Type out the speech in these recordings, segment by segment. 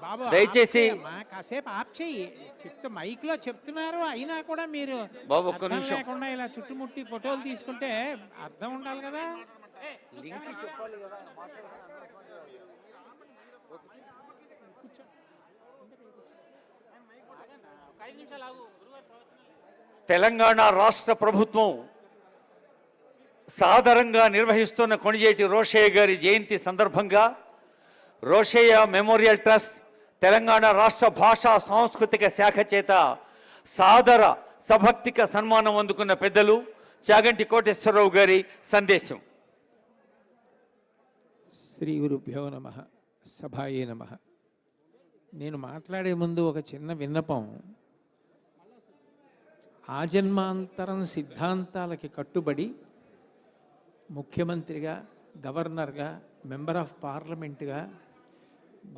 బాబు దయచేసి కాసేపు ఆప్ చెయ్యి. మైక్ లో చెప్తున్నారు అయినా కూడా మీరు బాబు ఒక్క అర్థం నిమిషం లేకుండా ఇలా చుట్టుముట్టి ఫోటోలు తీసుకుంటే అర్థం ఉండాలి కదా. లింక్ చెప్పాలి కదా. తెలంగాణ రాష్ట్ర ప్రభుత్వం సాదరంగా నిర్వహిస్తున్న కొణిజేటి రోషయ్య గారి జయంతి సందర్భంగా రోషయ్య మెమోరియల్ ట్రస్ట్ తెలంగాణ రాష్ట్ర భాషా సాంస్కృతిక శాఖ చేత సాదర సభక్తిక సన్మానం అందుకున్న పెద్దలు చాగంటి కోటేశ్వరరావు గారి సందేశం. శ్రీ గురుభ్యో నమః. సభాయే నమః. నేను మాట్లాడే ముందు ఒక చిన్న విన్నపం. ఆజన్మాంతరం సిద్ధాంతాలకి కట్టుబడి ముఖ్యమంత్రిగా, గవర్నర్గా, మెంబర్ ఆఫ్ పార్లమెంటుగా,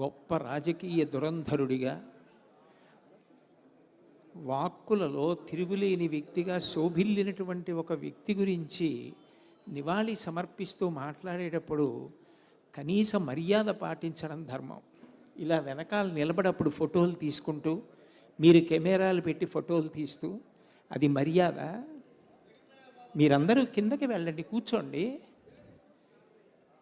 గొప్ప రాజకీయ దురంధరుడిగా, వాక్కులలో తిరుగులేని వ్యక్తిగా శోభిల్లినటువంటి ఒక వ్యక్తి గురించి నివాళి సమర్పిస్తూ మాట్లాడేటప్పుడు కనీస మర్యాద పాటించడం ధర్మం. ఇలా వెనకాల నిలబడప్పుడు ఫోటోలు తీసుకుంటూ, మీరు కెమెరాలు పెట్టి ఫోటోలు తీస్తూ, అది మర్యాద? మీరందరూ కిందకి వెళ్ళండి, కూర్చోండి.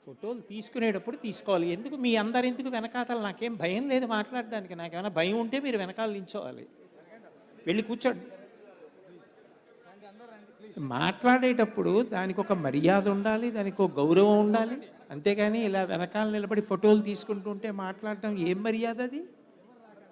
ఫోటోలు తీసుకునేటప్పుడు తీసుకోవాలి. ఎందుకు మీ అందరు ఎందుకు వెనకాతలు? నాకేం భయం లేదు మాట్లాడడానికి. నాకేమైనా భయం ఉంటే మీరు వెనకాల నించోవాలి. వెళ్ళి కూర్చోండి. మాట్లాడేటప్పుడు దానికి ఒక మర్యాద ఉండాలి, దానికి ఒక గౌరవం ఉండాలి. అంతేగాని ఇలా వెనకాల నిలబడి ఫోటోలు తీసుకుంటుంటే మాట్లాడటం ఏం మర్యాద అది?